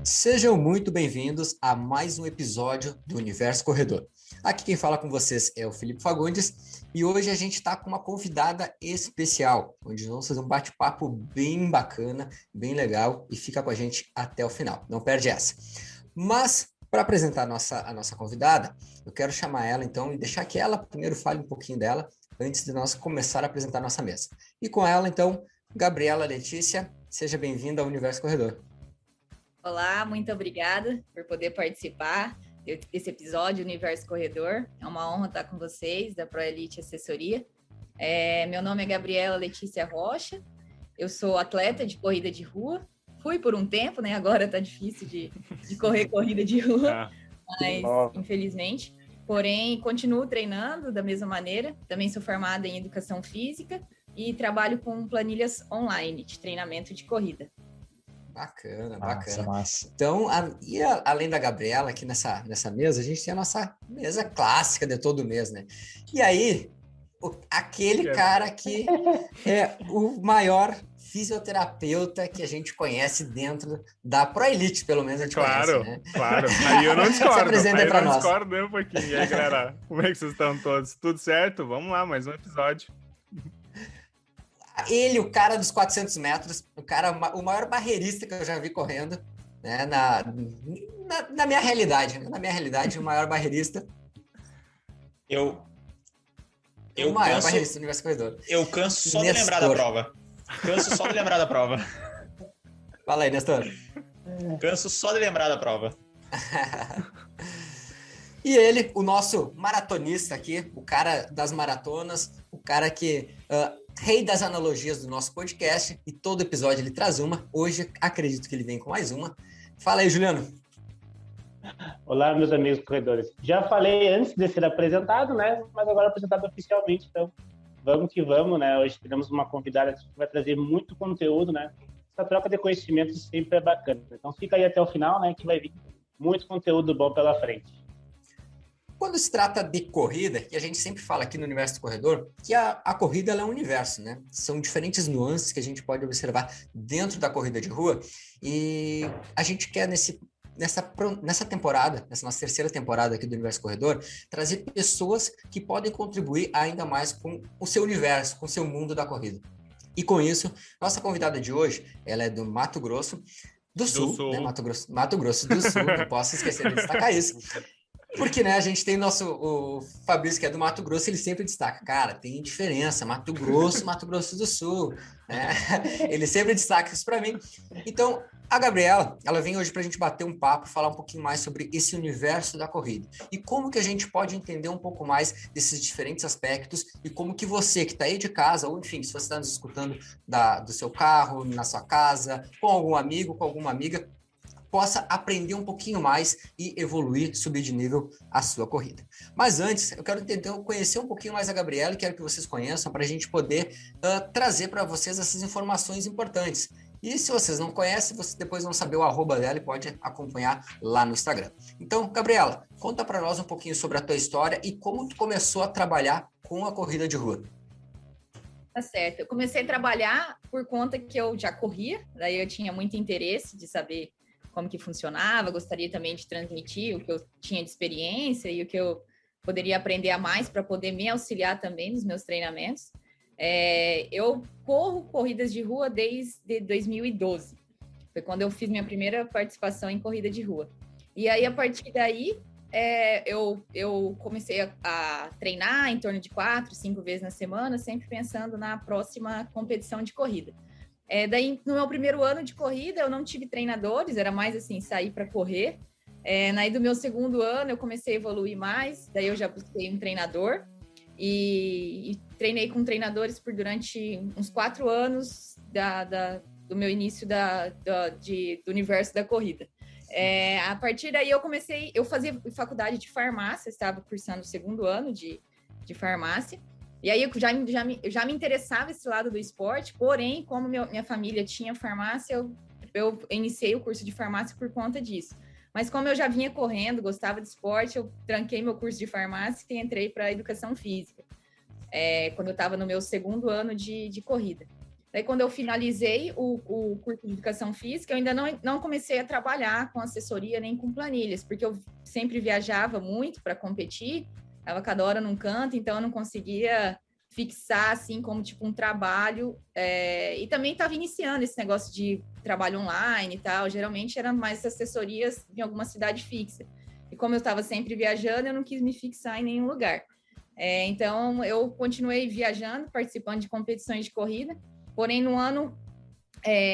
Sejam muito bem-vindos a mais um episódio do Universo Corredor. Aqui quem fala com vocês é o Felipe Fagundes e hoje a gente está com uma convidada especial, onde vamos fazer um bate-papo bem bacana, bem legal e fica com a gente até o final, não perde essa. Mas, para apresentar a nossa convidada, eu quero chamar ela então e deixar que ela primeiro fale um pouquinho dela antes de nós começar a apresentar a nossa mesa. E com ela então, Gabriela Letícia, seja bem-vinda ao Universo Corredor. Olá, muito obrigada por poder participar desse episódio Universo Corredor. É uma honra estar com vocês, da ProElite Assessoria. Meu nome é Gabriela Letícia Rocha, eu sou atleta de corrida de rua. Fui por um tempo, né? Agora está difícil de correr corrida de rua, mas infelizmente. Porém, continuo treinando da mesma maneira. Também sou formada em Educação Física e trabalho com planilhas online de treinamento de corrida. Bacana. Então, além da Gabriela, aqui nessa mesa, a gente tem a nossa mesa clássica de todo mês, né? E aí, aquele cara que é o maior fisioterapeuta que a gente conhece dentro da ProElite, pelo menos a gente conhece, né? Claro. Aí eu não discordo. Se apresenta aí pra nós. Discordo um pouquinho. E aí, galera, como é que vocês estão todos? Tudo certo? Vamos lá, mais um episódio. Ele, o cara dos 400 metros, o maior barreirista que eu já vi correndo, né, na minha realidade, né? Na minha realidade, o maior barreirista. O maior barreirista do Universo Corredor. Eu canso só de lembrar da prova. Fala aí, Nestor. Canso só de lembrar da prova. E ele, o nosso maratonista aqui, o cara das maratonas, o cara que... rei das analogias do nosso podcast, e todo episódio ele traz uma. Hoje, acredito que ele vem com mais uma. Fala aí, Juliano. Olá, meus amigos corredores. Já falei antes de ser apresentado, né? Mas agora apresentado oficialmente, então vamos que vamos, né? Hoje teremos uma convidada que vai trazer muito conteúdo, né? Essa troca de conhecimentos sempre é bacana. Então fica aí até o final, né? Que vai vir muito conteúdo bom pela frente. Quando se trata de corrida, e a gente sempre fala aqui no Universo do Corredor, que a corrida ela é um universo, né? São diferentes nuances que a gente pode observar dentro da corrida de rua, e a gente quer nessa temporada, nessa nossa terceira temporada aqui do Universo Corredor, trazer pessoas que podem contribuir ainda mais com o seu universo, com o seu mundo da corrida. E com isso, nossa convidada de hoje, ela é do Mato Grosso do Sul. Né? Mato Grosso do Sul, não posso esquecer de destacar isso. Porque, né, a gente tem o Fabrício, que é do Mato Grosso, ele sempre destaca, cara, tem diferença, Mato Grosso do Sul, né? Ele sempre destaca isso para mim. Então, a Gabriela, ela vem hoje para a gente bater um papo, falar um pouquinho mais sobre esse universo da corrida e como que a gente pode entender um pouco mais desses diferentes aspectos e como que você que está aí de casa, ou enfim, se você está nos escutando do seu carro, na sua casa, com algum amigo, com alguma amiga, possa aprender um pouquinho mais e evoluir, subir de nível a sua corrida. Mas antes, eu quero tentar conhecer um pouquinho mais a Gabriela e quero que vocês conheçam para a gente poder trazer para vocês essas informações importantes. E se vocês não conhecem, vocês depois vão saber o arroba dela e pode acompanhar lá no Instagram. Então, Gabriela, conta para nós um pouquinho sobre a tua história e como tu começou a trabalhar com a corrida de rua. Tá certo. Eu comecei a trabalhar por conta que eu já corria, daí eu tinha muito interesse de saber como que funcionava, gostaria também de transmitir o que eu tinha de experiência e o que eu poderia aprender a mais para poder me auxiliar também nos meus treinamentos. Eu corro corridas de rua desde 2012. Foi quando eu fiz minha primeira participação em corrida de rua. E aí, a partir daí, eu comecei a treinar em torno de 4, 5 vezes na semana, sempre pensando na próxima competição de corrida. Daí, no meu primeiro ano de corrida, eu não tive treinadores, era mais assim, sair para correr. Daí, do meu segundo ano, eu comecei a evoluir mais, daí eu já busquei um treinador e treinei com treinadores durante uns 4 anos do meu início do universo da corrida. A partir daí, eu fazia faculdade de farmácia, estava cursando o segundo ano de farmácia. E aí eu já me interessava esse lado do esporte, porém, como minha família tinha farmácia, eu iniciei o curso de farmácia por conta disso. Mas como eu já vinha correndo, gostava de esporte, eu tranquei meu curso de farmácia e entrei para a educação física, quando eu estava no meu segundo ano de corrida. Daí, quando eu finalizei o curso de Educação Física, eu ainda não comecei a trabalhar com assessoria nem com planilhas, porque eu sempre viajava muito para competir, estava cada hora num canto, então eu não conseguia fixar, assim, como, tipo, um trabalho. E também estava iniciando esse negócio de trabalho online e tal. Geralmente, eram mais assessorias em alguma cidade fixa. E como eu estava sempre viajando, eu não quis me fixar em nenhum lugar. Então, eu continuei viajando, participando de competições de corrida. Porém, no ano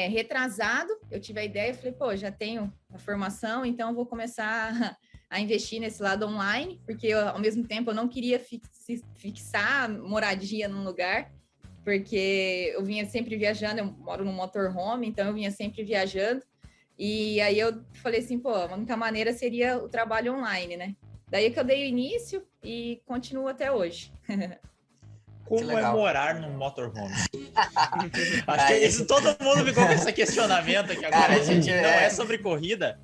retrasado, eu tive a ideia, falei, pô, já tenho a formação, então eu vou começar a investir nesse lado online, porque ao mesmo tempo eu não queria fixar moradia num lugar, porque eu vinha sempre viajando, eu moro no motorhome, então eu vinha sempre viajando, e aí eu falei assim, pô, a única maneira seria o trabalho online, né? Daí que eu dei o início e continuo até hoje. Como é morar num motorhome? Acho que isso, todo mundo ficou com esse questionamento aqui agora. Cara, gente, não é sobre corrida.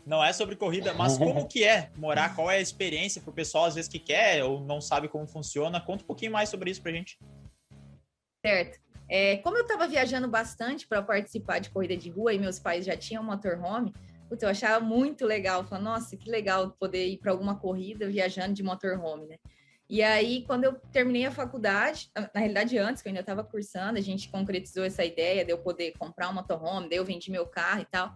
Não é sobre corrida, mas como que é morar? Qual é a experiência para o pessoal, às vezes, que quer ou não sabe como funciona? Conta um pouquinho mais sobre isso pra gente. Certo. Como eu estava viajando bastante para participar de corrida de rua e meus pais já tinham motorhome, eu achava muito legal. Falei, nossa, que legal poder ir para alguma corrida viajando de motorhome, né? E aí, quando eu terminei a faculdade, na realidade antes, que eu ainda estava cursando, a gente concretizou essa ideia de eu poder comprar um motorhome, daí eu vendi meu carro e tal.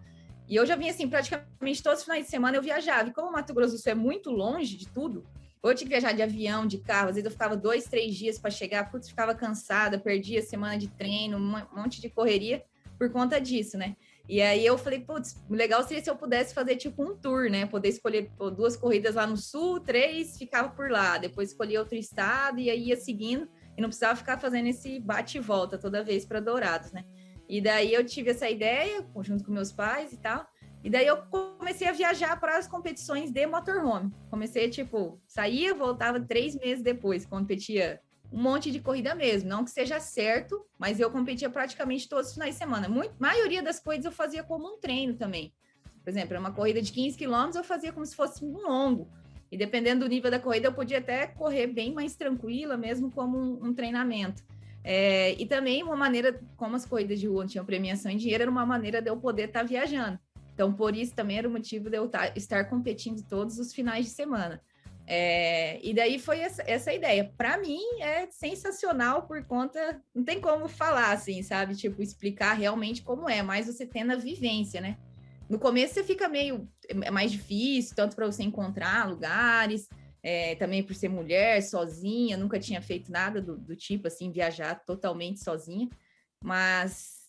E eu já vinha, assim, praticamente todos os finais de semana eu viajava. E como o Mato Grosso do Sul é muito longe de tudo, ou eu tinha que viajar de avião, de carro, às vezes eu ficava 2, 3 dias para chegar, ficava cansada, perdia semana de treino, um monte de correria por conta disso, né? E aí eu falei, putz, legal seria se eu pudesse fazer tipo um tour, né? Poder escolher 2 corridas lá no sul, 3, ficava por lá, depois escolhia outro estado e aí ia seguindo e não precisava ficar fazendo esse bate e volta toda vez para Dourados, né? E daí eu tive essa ideia, junto com meus pais e tal, e daí eu comecei a viajar para as competições de motorhome. Comecei, tipo, saía, voltava 3 meses depois, competia um monte de corrida mesmo, não que seja certo, mas eu competia praticamente todos os finais de semana. Maioria das coisas eu fazia como um treino também. Por exemplo, uma corrida de 15 quilômetros eu fazia como se fosse um longo. E dependendo do nível da corrida, eu podia até correr bem mais tranquila, mesmo como um treinamento. E também uma maneira, como as corridas de rua não tinham premiação em dinheiro, era uma maneira de eu poder estar viajando. Então, por isso também era o motivo de eu estar competindo todos os finais de semana. E daí foi essa ideia. Para mim é sensacional por conta, não tem como falar assim, sabe? Tipo, explicar realmente como é, mas você tendo a vivência, né? No começo você fica mais difícil, tanto para você encontrar lugares, também por ser mulher, sozinha, nunca tinha feito nada do tipo, assim, viajar totalmente sozinha. Mas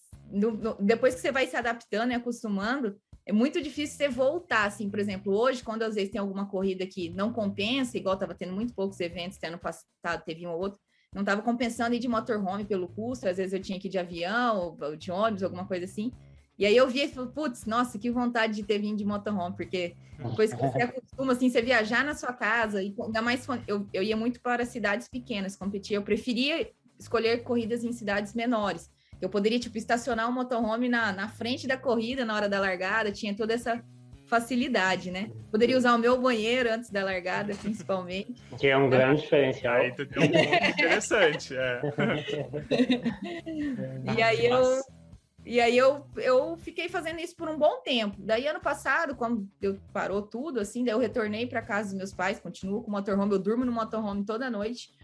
depois que você vai se adaptando e acostumando, é muito difícil você voltar, assim, por exemplo, hoje, quando às vezes tem alguma corrida que não compensa, igual estava tendo muito poucos eventos, ano passado teve um ou outro, não estava compensando ir de motorhome pelo custo, às vezes eu tinha que ir de avião, ou de ônibus, alguma coisa assim, e aí eu via e falei, putz, nossa, que vontade de ter vindo de motorhome, porque depois que você acostuma, assim, você viajar na sua casa, e ainda mais, eu ia muito para cidades pequenas, competir, eu preferia escolher corridas em cidades menores. Eu poderia, tipo, estacionar o motorhome na frente da corrida, na hora da largada, tinha toda essa facilidade, né? Poderia usar o meu banheiro antes da largada, principalmente. Que é um grande diferencial. Aí tu tem um ponto interessante, E aí eu fiquei fazendo isso por um bom tempo. Daí, ano passado, quando parou tudo, assim, daí eu retornei para casa dos meus pais, continuo com o motorhome, eu durmo no motorhome toda noite.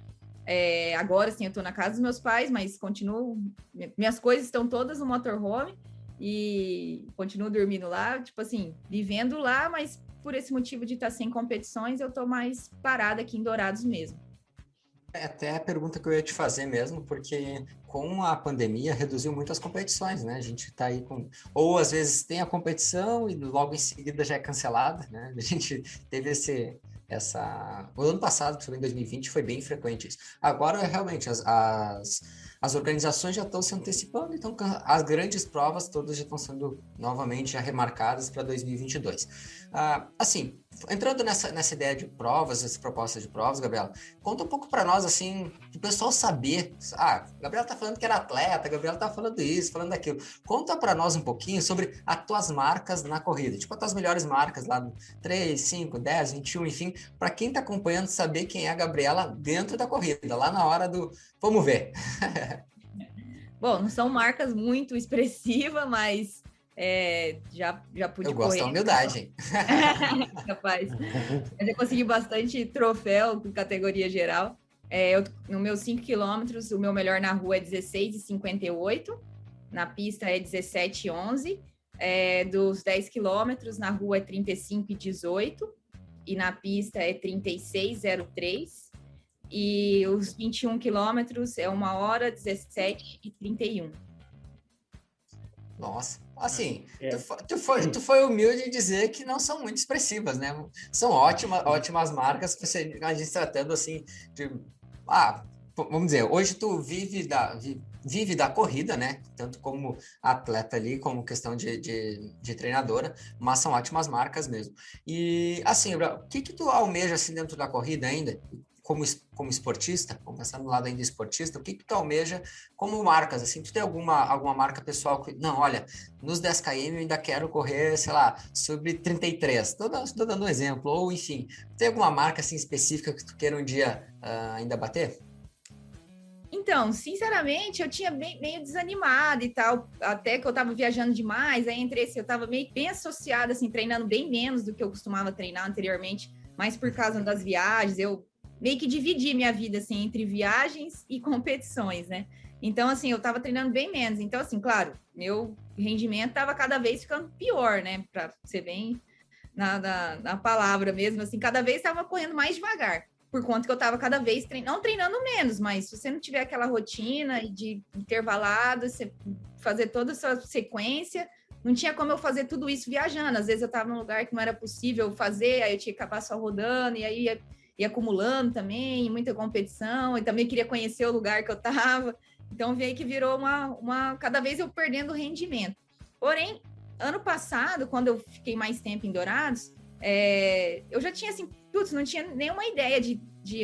Agora, sim, eu tô na casa dos meus pais, mas continuo... Minhas coisas estão todas no motorhome e continuo dormindo lá, tipo assim, vivendo lá, mas por esse motivo de estar sem competições, eu tô mais parada aqui em Dourados mesmo. Até a pergunta que eu ia te fazer mesmo, porque com a pandemia reduziu muito as competições, né? A gente tá aí com... Ou às vezes tem a competição e logo em seguida já é cancelada, né? A gente teve o ano passado, principalmente em 2020, foi bem frequente isso. Agora, realmente, as organizações já estão se antecipando, então as grandes provas todas já estão sendo novamente já remarcadas para 2022. Assim, entrando nessa ideia de provas, essa proposta de provas, Gabriela, conta um pouco para nós, assim, do pessoal saber, Gabriela tá falando que era atleta, Gabriela tá falando isso, falando daquilo. Conta para nós um pouquinho sobre as tuas marcas na corrida, tipo as tuas melhores marcas lá no 3, 5, 10, 21, enfim, para quem tá acompanhando saber quem é a Gabriela dentro da corrida, lá na hora do vamos ver. Bom, não são marcas muito expressivas, mas já pude correr. Eu gosto da humildade. Capaz. Mas eu consegui bastante troféu com categoria geral. No meus 5 quilômetros, o meu melhor na rua é 16,58. Na pista é 17,11. Dos 10 quilômetros, na rua é 35,18. E na pista é 36,03. E os 21 quilômetros é 1h17,31. Nossa, assim, tu foi humilde em dizer que não são muito expressivas, né? São ótimas marcas, a gente tratando assim de... vamos dizer, hoje tu vive da corrida, né? Tanto como atleta ali, como questão de treinadora, mas são ótimas marcas mesmo. E, assim, o que tu almeja assim dentro da corrida ainda? Como esportista, vamos pensar no lado ainda esportista, o que tu almeja como marcas, assim, tu tem alguma marca pessoal que, não, olha, nos 10 km eu ainda quero correr, sei lá, sobre 33, tô dando um exemplo, ou enfim, tem alguma marca, assim, específica que tu queira um dia ainda bater? Então, sinceramente, eu tinha meio desanimada e tal, até que eu tava viajando demais, aí eu tava meio bem associada, assim, treinando bem menos do que eu costumava treinar anteriormente, mas por causa das viagens, eu meio que dividi minha vida, assim, entre viagens e competições, né? Então, assim, eu tava treinando bem menos. Então, assim, claro, meu rendimento tava cada vez ficando pior, né? Pra ser bem na palavra mesmo, assim, cada vez tava correndo mais devagar, por conta que eu tava cada vez não treinando menos, mas se você não tiver aquela rotina de intervalado, você fazer toda essa sequência, não tinha como eu fazer tudo isso viajando. Às vezes eu tava num lugar que não era possível fazer, aí eu tinha que acabar só rodando, e aí e acumulando também, muita competição, e também queria conhecer o lugar que eu estava. Então, veio que virou cada vez eu perdendo rendimento. Porém, ano passado, quando eu fiquei mais tempo em Dourados, eu já tinha, assim, não tinha nenhuma ideia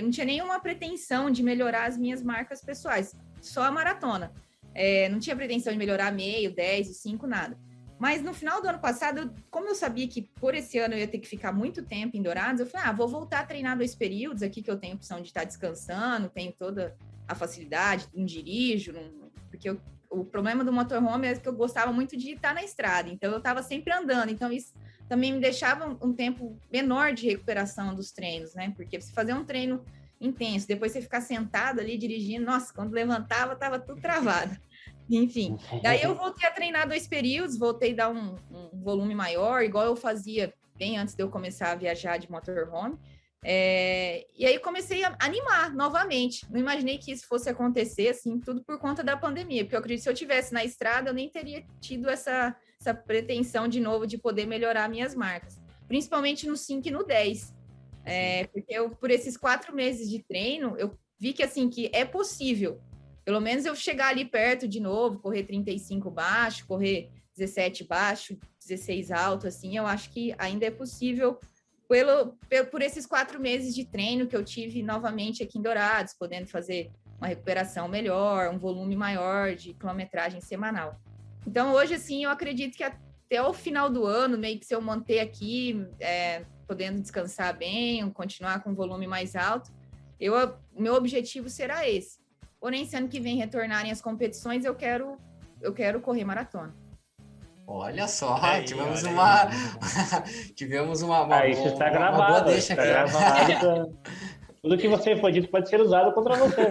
não tinha nenhuma pretensão de melhorar as minhas marcas pessoais, só a maratona. Não tinha pretensão de melhorar meio, 10 e 5, nada. Mas no final do ano passado, como eu sabia que por esse ano eu ia ter que ficar muito tempo em Dourados, eu falei, vou voltar a treinar 2 períodos aqui, que eu tenho a opção de estar descansando, tenho toda a facilidade, não dirijo, porque o problema do motorhome é que eu gostava muito de estar na estrada, então eu estava sempre andando, então isso também me deixava um tempo menor de recuperação dos treinos, né? Porque você fazer um treino intenso, depois você ficar sentado ali dirigindo, nossa, quando levantava, estava tudo travado. Enfim, daí eu voltei a treinar 2 períodos, voltei a dar um volume maior, igual eu fazia bem antes de eu começar a viajar de motorhome. E aí comecei a animar novamente. Não imaginei que isso fosse acontecer, assim, tudo por conta da pandemia, porque eu acredito que se eu estivesse na estrada, eu nem teria tido essa pretensão de novo de poder melhorar minhas marcas, principalmente no 5 e no 10. Porque por esses 4 meses de treino, eu vi que, assim, que é possível. Pelo menos eu chegar ali perto de novo, correr 35 baixo, correr 17 baixo, 16 alto, assim, eu acho que ainda é possível por esses 4 meses de treino que eu tive novamente aqui em Dourados, podendo fazer uma recuperação melhor, um volume maior de quilometragem semanal. Então, hoje, assim, eu acredito que até o final do ano, meio que se eu manter aqui, podendo descansar bem, continuar com um volume mais alto, o meu objetivo será esse. Porém, se ano que vem retornarem as competições, eu quero correr maratona. Olha só, tivemos isso está gravado, uma boa deixa aqui. Gravado. Tudo que você foi dito pode ser usado contra você.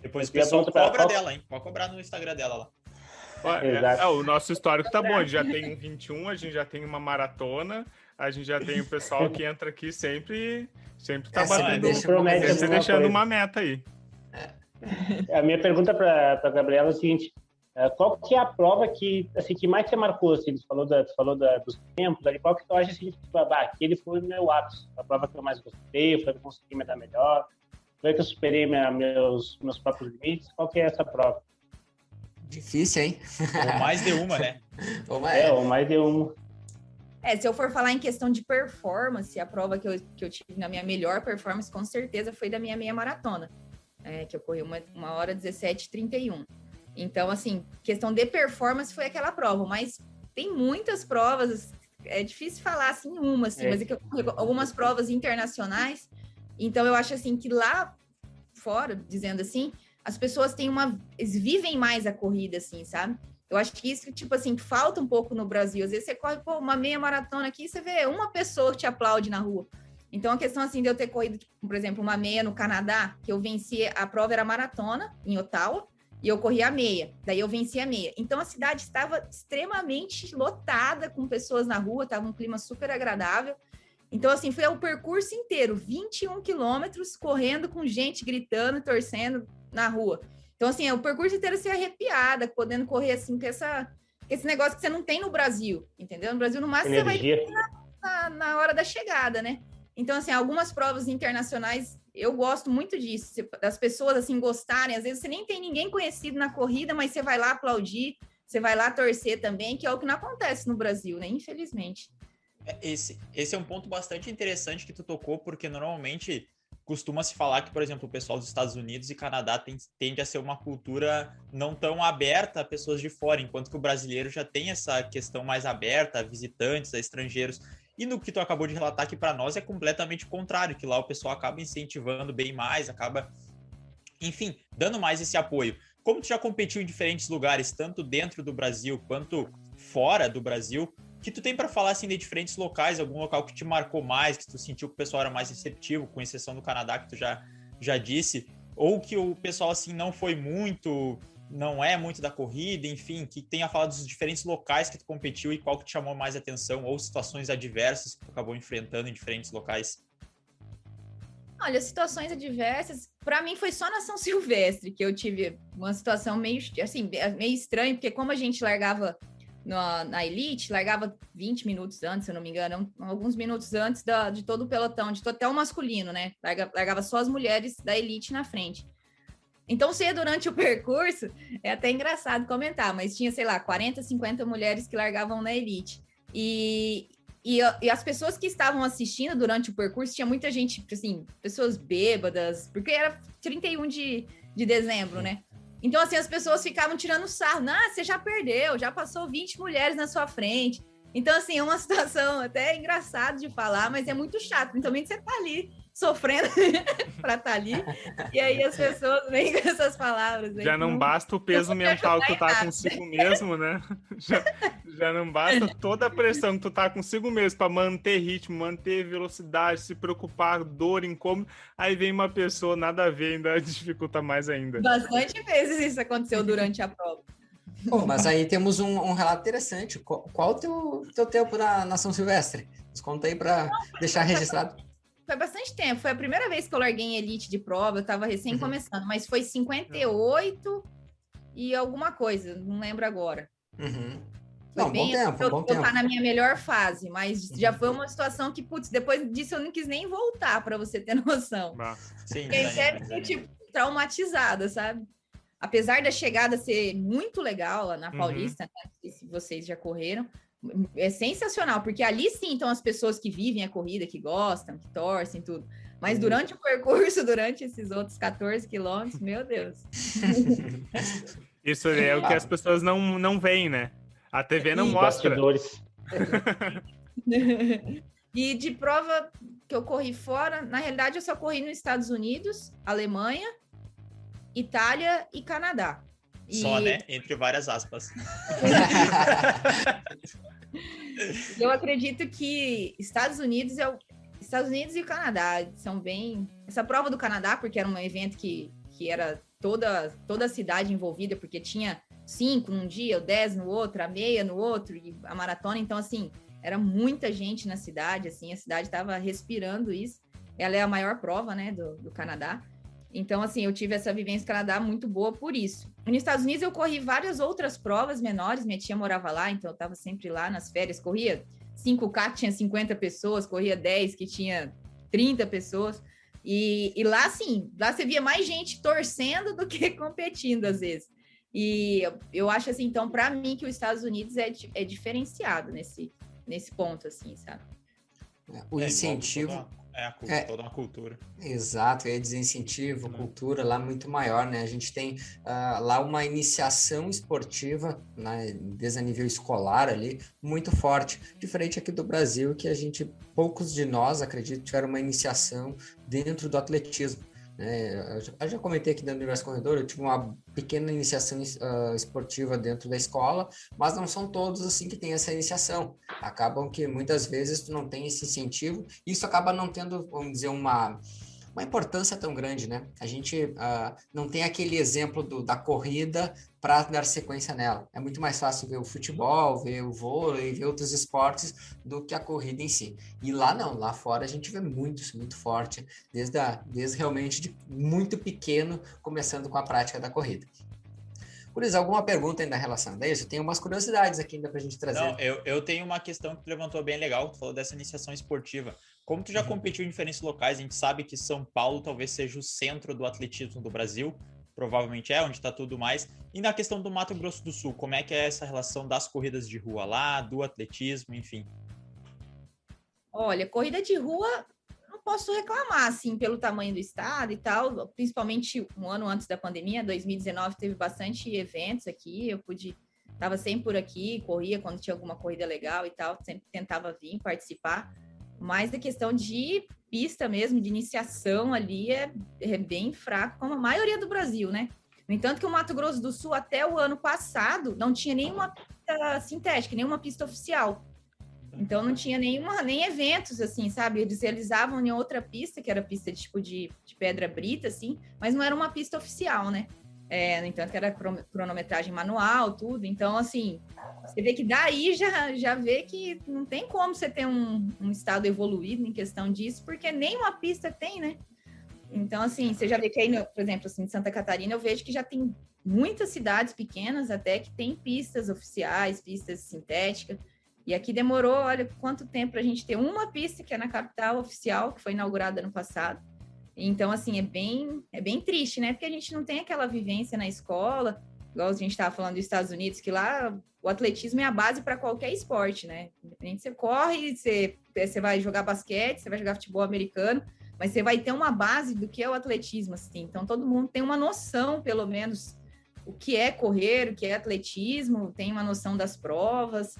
Depois o pessoal cobra dela, hein? Pode cobrar no Instagram dela lá. O nosso histórico tá bom, a gente já tem um 21, a gente já tem uma maratona, a gente já tem o pessoal que entra aqui sempre tá batendo, sempre deixando uma meta aí. A minha pergunta para a Gabriela é o seguinte: qual que é a prova que mais você marcou? Assim, você falou dos tempos, ali, qual que tu acha assim, aquele foi o meu ápice, a prova que eu mais gostei, foi que eu consegui me dar melhor, foi que eu superei meus próprios limites? Qual que é essa prova? Difícil, hein? Ou mais de uma, né? Ou mais de uma. Se eu for falar em questão de performance, a prova que eu tive na minha melhor performance, com certeza, foi da minha meia maratona, que eu corri 1h17,31. Então, assim, questão de performance foi aquela prova, mas tem muitas provas, é difícil falar assim uma, assim, mas é que eu corri algumas provas internacionais, então eu acho assim que lá fora, dizendo assim, as pessoas eles vivem mais a corrida, assim, sabe? Eu acho que isso, tipo assim, falta um pouco no Brasil. Às vezes você corre, uma meia maratona aqui, você vê uma pessoa que te aplaude na rua. Então, a questão, assim, de eu ter corrido, tipo, por exemplo, uma meia no Canadá, que eu venci, a prova era maratona, em Ottawa, e eu corri a meia. Daí eu venci a meia. Então, a cidade estava extremamente lotada com pessoas na rua, estava um clima super agradável. Então, assim, foi o percurso inteiro, 21 quilômetros, correndo com gente gritando, torcendo na rua. Então, assim, o percurso inteiro se arrepiada, podendo correr, assim, com esse negócio que você não tem no Brasil, entendeu? No Brasil, no máximo, Energia. você vai na hora da chegada, né? Então, assim, algumas provas internacionais, eu gosto muito disso, das pessoas, assim, gostarem. Às vezes, você nem tem ninguém conhecido na corrida, mas você vai lá aplaudir, você vai lá torcer também, que é o que não acontece no Brasil, né? Infelizmente. Esse é um ponto bastante interessante que tu tocou, porque normalmente costuma-se falar que, por exemplo, o pessoal dos Estados Unidos e Canadá tende a ser uma cultura não tão aberta a pessoas de fora, enquanto que o brasileiro já tem essa questão mais aberta a visitantes, a estrangeiros. E no que tu acabou de relatar aqui para nós é completamente o contrário, que lá o pessoal acaba incentivando bem mais, acaba, enfim, dando mais esse apoio. Como tu já competiu em diferentes lugares, tanto dentro do Brasil quanto fora do Brasil, que tu tem para falar assim de diferentes locais, algum local que te marcou mais, que tu sentiu que o pessoal era mais receptivo, com exceção do Canadá, que tu já disse, ou que o pessoal assim não é muito da corrida, enfim, que tenha falado dos diferentes locais que tu competiu e qual que te chamou mais atenção, ou situações adversas que tu acabou enfrentando em diferentes locais? Olha, situações adversas, para mim foi só na São Silvestre que eu tive uma situação meio estranha, porque como a gente largava na Elite, largava 20 minutos antes, se eu não me engano, alguns minutos antes de todo o pelotão, de até o masculino, né? Largava só as mulheres da Elite na frente. Então, se durante o percurso, é até engraçado comentar, mas tinha, sei lá, 40, 50 mulheres que largavam na Elite. E as pessoas que estavam assistindo durante o percurso, tinha muita gente, assim, pessoas bêbadas, porque era 31 de dezembro, né? Então, assim, as pessoas ficavam tirando sarro. Você já perdeu, já passou 20 mulheres na sua frente. Então, assim, é uma situação até engraçada de falar, mas é muito chato. Principalmente você tá ali sofrendo para estar ali. E aí as pessoas vêm com essas palavras. Aí, já não basta o peso mental que tu tá consigo mesmo, né? Já não basta toda a pressão que tu tá consigo mesmo para manter ritmo, manter velocidade, se preocupar, dor, incômodo. Aí vem uma pessoa, nada a ver, ainda dificulta mais ainda. Bastante vezes isso aconteceu durante a prova. Bom, mas aí temos um relato interessante. Qual o teu tempo na São Silvestre? Nos conta aí para deixar registrado. Foi bastante tempo. Foi a primeira vez que eu larguei em Elite de prova. Eu estava recém começando, mas foi 58 e alguma coisa. Não lembro agora. Não, bom tempo, bom tempo. Eu tá na minha melhor fase, mas já foi uma situação que, putz, depois disso eu não quis nem voltar, para você ter noção. Sim, Fiquei tipo, traumatizada, sabe? Apesar da chegada ser muito legal lá na Paulista, né? Não sei se vocês já correram, é sensacional, porque ali sim estão as pessoas que vivem a corrida, que gostam, que torcem, tudo. Mas durante o percurso, durante esses outros 14 quilômetros, meu Deus. Isso é o que as pessoas não veem, né? A TV não mostra. E de prova que eu corri fora, na realidade eu só corri nos Estados Unidos, Alemanha, Itália e Canadá. Só, né? Entre várias aspas. Eu acredito que Estados Unidos e o Canadá são bem... Essa prova do Canadá, porque era um evento que era toda a cidade envolvida, porque tinha 5 num dia, 10 no outro, a meia no outro, e a maratona. Então, assim, era muita gente na cidade, assim, a cidade estava respirando isso. Ela é a maior prova, né, do Canadá. Então, assim, eu tive essa vivência no Canadá muito boa por isso. Nos Estados Unidos, eu corri várias outras provas menores. Minha tia morava lá, então eu estava sempre lá nas férias. Corria 5K, que tinha 50 pessoas. Corria 10, que tinha 30 pessoas. E lá, sim, lá você via mais gente torcendo do que competindo, às vezes. E eu acho, assim, então, para mim, que os Estados Unidos é diferenciado nesse lá, assim, sabe? O incentivo... Toda uma cultura. Exato, é desincentivo, cultura lá muito maior, né? A gente tem lá uma iniciação esportiva, né, desde a nível escolar ali, muito forte, diferente aqui do Brasil, que poucos de nós, acredito, tiveram uma iniciação dentro do atletismo. né? Eu já comentei aqui dentro do Universo Corredor, eu tive uma pequena iniciação esportiva dentro da escola, mas não são todos assim que têm essa iniciação. Acabam que muitas vezes tu não tem esse incentivo, e isso acaba não tendo, vamos dizer, uma importância tão grande, né? A gente não tem aquele exemplo da corrida para dar sequência nela. É muito mais fácil ver o futebol, ver o vôlei, ver outros esportes do que a corrida em si. E lá não, lá fora a gente vê muito forte, desde realmente de muito pequeno, começando com a prática da corrida. Cris, alguma pergunta ainda em relação a isso? Eu tenho umas curiosidades aqui ainda para a gente trazer. Não, eu tenho uma questão que tu levantou bem legal, tu falou dessa iniciação esportiva. Como tu já competiu em diferentes locais, a gente sabe que São Paulo talvez seja o centro do atletismo do Brasil, provavelmente onde está tudo mais. E na questão do Mato Grosso do Sul, como é que é essa relação das corridas de rua lá, do atletismo, enfim? Olha, corrida de rua, não posso reclamar, assim, pelo tamanho do estado e tal, principalmente um ano antes da pandemia, 2019, teve bastante eventos aqui, estava sempre por aqui, corria quando tinha alguma corrida legal e tal, sempre tentava vir participar, mas a questão de pista mesmo, de iniciação ali, é bem fraco, como a maioria do Brasil, né? No entanto, que o Mato Grosso do Sul, até o ano passado, não tinha nenhuma pista sintética, nenhuma pista oficial. Então, não tinha nem eventos, assim, sabe? Eles realizavam em outra pista, que era pista de pedra brita, assim, mas não era uma pista oficial, né? No entanto, que era cronometragem manual, tudo. Então, assim, você vê que daí já vê que não tem como você ter um estado evoluído em questão disso, porque nem uma pista tem, né? Então, assim, você já vê que aí, por exemplo, assim, em Santa Catarina, eu vejo que já tem muitas cidades pequenas até que tem pistas oficiais, pistas sintéticas. E aqui demorou, olha, quanto tempo para a gente ter uma pista que é na capital oficial, que foi inaugurada ano passado. Então, assim, é bem triste, né? Porque a gente não tem aquela vivência na escola, igual a gente estava falando dos Estados Unidos, que lá o atletismo é a base para qualquer esporte, né? Independente, você corre, você vai jogar basquete, você vai jogar futebol americano, mas você vai ter uma base do que é o atletismo, assim. Então, todo mundo tem uma noção, pelo menos, o que é correr, o que é atletismo, tem uma noção das provas,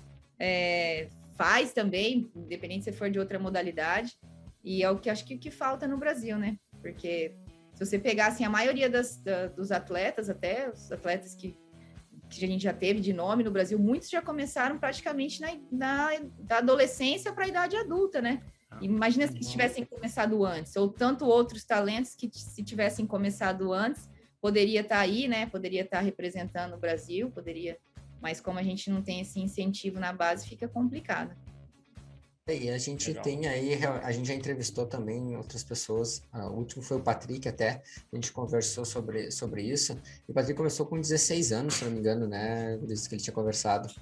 faz também, independente se for de outra modalidade, e é o que acho que falta no Brasil, né? Porque se você pegar, assim, a maioria dos atletas, até os atletas que a gente já teve de nome no Brasil, muitos já começaram praticamente da adolescência para a idade adulta, né? Imagina se eles tivessem começado antes, ou tanto outros talentos que, se tivessem começado antes, poderia estar aí, né? Poderia estar representando o Brasil, mas como a gente não tem esse incentivo na base, fica complicado. E a gente tem aí, a gente já entrevistou também outras pessoas, o último foi o Patrick até, a gente conversou sobre isso, e o Patrick começou com 16 anos, se não me engano, né, por isso que ele tinha conversado,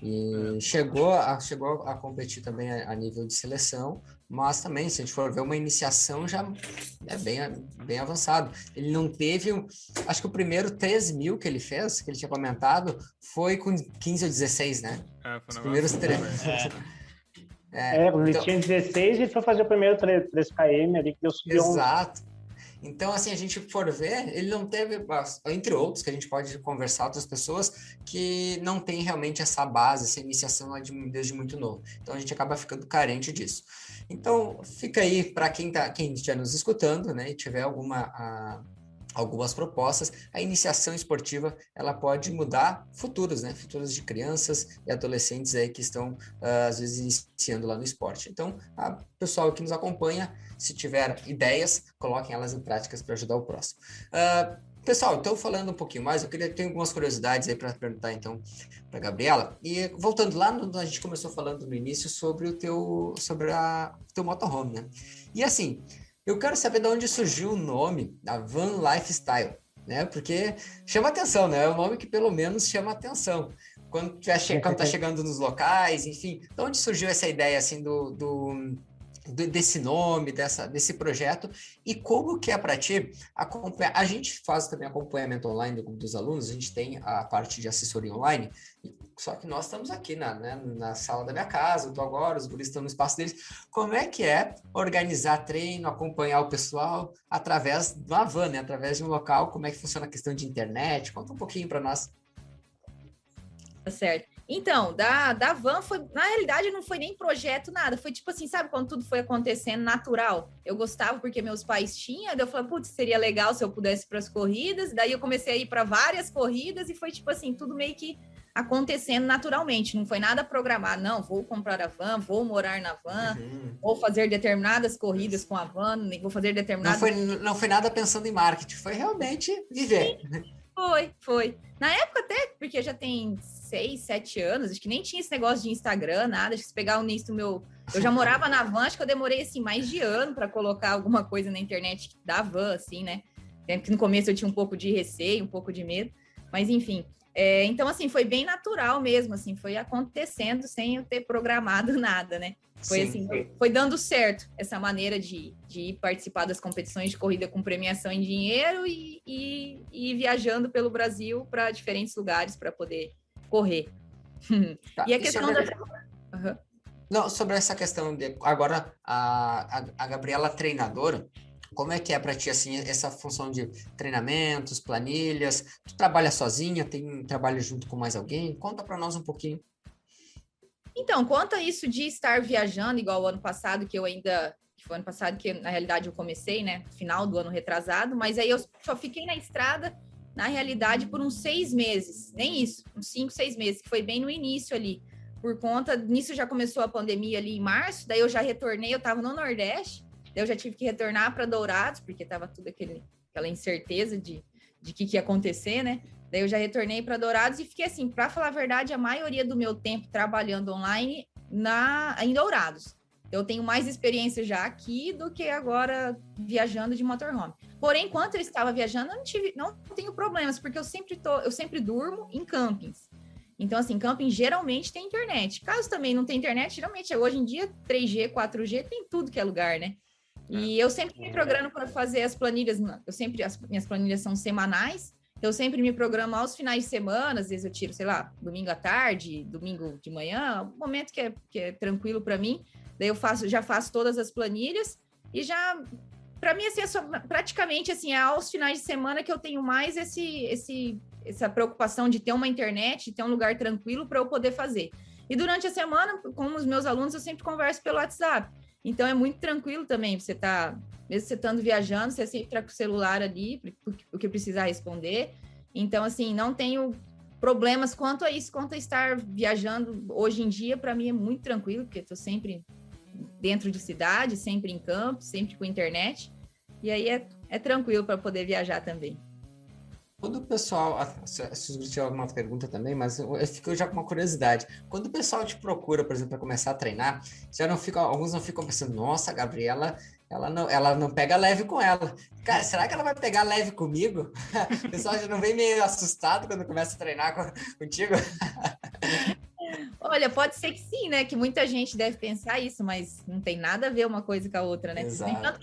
e chegou a competir também a nível de seleção, mas também, se a gente for ver uma iniciação, já é bem avançado. Ele não teve, acho que o primeiro 3.000 que ele fez, que ele tinha comentado, foi com 15 ou 16, né? Os primeiros 3. Quando ele tinha 16, ele foi fazer o primeiro 3km ali, que deu subir. Exato. Então, assim, a gente for ver, ele não teve, entre outros, que a gente pode conversar com outras pessoas, que não tem realmente essa base, essa iniciação lá desde muito novo. Então, a gente acaba ficando carente disso. Então, fica aí para quem estiver nos escutando, né, e tiver algumas propostas, a iniciação esportiva, ela pode mudar futuros, né? Futuros de crianças e adolescentes aí que estão, às vezes, iniciando lá no esporte. Então, pessoal que nos acompanha, se tiver ideias, coloquem elas em práticas para ajudar o próximo. Pessoal, então, falando um pouquinho mais, eu queria ter algumas curiosidades aí para perguntar, então, para a Gabriela. E voltando lá, a gente começou falando no início sobre o teu motorhome, né? E assim, eu quero saber de onde surgiu o nome da Van Lifestyle, né? Porque chama atenção, né? É um nome que pelo menos chama atenção. Quando tá chegando nos locais, enfim. De onde surgiu essa ideia, assim, desse nome, desse projeto? E como que é para ti acompanhar? A gente faz também acompanhamento online dos alunos, a gente tem a parte de assessoria online, só que nós estamos aqui na sala da minha casa, eu tô agora, os guris estão no espaço deles. Como é que é organizar treino, acompanhar o pessoal através de uma van, né? Através de um local? Como é que funciona a questão de internet? Conta um pouquinho para nós. Tá certo. Então, da van, na realidade, não foi nem projeto, nada. Foi tipo assim, sabe, quando tudo foi acontecendo natural. Eu gostava porque meus pais tinham, daí eu falei, putz, seria legal se eu pudesse ir para as corridas. Daí eu comecei a ir para várias corridas e foi tipo assim, tudo meio que acontecendo naturalmente. Não foi nada programado. Não, vou comprar a van, vou morar na van, vou fazer determinadas corridas com a van, vou fazer determinadas... Não foi nada pensando em marketing, foi realmente viver. Foi. Na época até, porque já tem 6, 7 anos, acho que nem tinha esse negócio de Instagram, nada, acho que se pegar o início do meu... Eu já morava na van, acho que eu demorei, assim, mais de ano para colocar alguma coisa na internet da van, assim, né? Que no começo eu tinha um pouco de receio, um pouco de medo, mas enfim. Então, assim, foi bem natural mesmo, assim, foi acontecendo sem eu ter programado nada, né? Foi assim, foi dando certo essa maneira de ir participar das competições de corrida com premiação em dinheiro e viajando pelo Brasil para diferentes lugares para poder correr. Tá, e a questão da... Não, sobre essa questão de... Agora, a Gabriela treinadora, como é que é para ti, assim, essa função de treinamentos, planilhas? Tu trabalha sozinha, trabalha junto com mais alguém? Conta para nós um pouquinho. Então, quanto a isso de estar viajando, igual o ano passado, que foi ano passado que, na realidade, eu comecei, né? Final do ano retrasado, mas aí eu só fiquei na estrada, na realidade, por uns 6 meses. Nem isso, uns 5, 6 meses, que foi bem no início ali. Por conta, nisso já começou a pandemia ali em março, daí eu já retornei, eu estava no Nordeste, daí eu já tive que retornar para Dourados, porque estava tudo aquela incerteza de que ia acontecer, né? Daí eu já retornei para Dourados e fiquei assim, para falar a verdade, a maioria do meu tempo trabalhando online em Dourados. Eu tenho mais experiência já aqui do que agora viajando de motorhome. Porém, enquanto eu estava viajando, eu não tenho problemas, porque eu sempre durmo em campings. Então, assim, camping geralmente tem internet. Caso também não tenha internet, geralmente hoje em dia 3G, 4G, tem tudo que é lugar, né? E eu sempre me programo para fazer as planilhas, as minhas planilhas são semanais, eu sempre me programo aos finais de semana, às vezes eu tiro, sei lá, domingo à tarde, domingo de manhã, um momento que é tranquilo para mim, daí eu já faço todas as planilhas e já, para mim, assim, praticamente, assim, é aos finais de semana que eu tenho mais essa preocupação de ter uma internet, de ter um lugar tranquilo para eu poder fazer. E durante a semana, com os meus alunos, eu sempre converso pelo WhatsApp. Então, é muito tranquilo também, você tá, mesmo você estando viajando, você sempre tá com o celular ali, o que precisar responder. Então, assim, não tenho problemas quanto a isso, quanto a estar viajando hoje em dia, para mim é muito tranquilo, porque estou sempre dentro de cidade, sempre em campo, sempre com internet, e aí é tranquilo para poder viajar também. Quando o pessoal, se tiver alguma pergunta também, mas eu fico já com uma curiosidade. Quando o pessoal te procura, por exemplo, para começar a treinar, alguns não ficam pensando, nossa, a Gabriela, ela não pega leve com ela. Cara, será que ela vai pegar leve comigo? O pessoal já não vem meio assustado quando começa a treinar contigo? Olha, pode ser que sim, né? Que muita gente deve pensar isso, mas não tem nada a ver uma coisa com a outra, né? Entanto,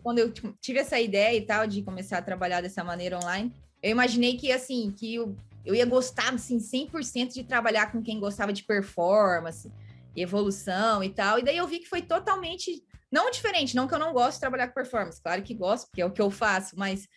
quando eu tive essa ideia e tal de começar a trabalhar dessa maneira online, eu imaginei que, assim, que eu ia gostar, assim, 100% de trabalhar com quem gostava de performance, evolução e tal. E daí eu vi que foi totalmente... Não diferente, não que eu não gosto de trabalhar com performance, claro que gosto, porque é o que eu faço, mas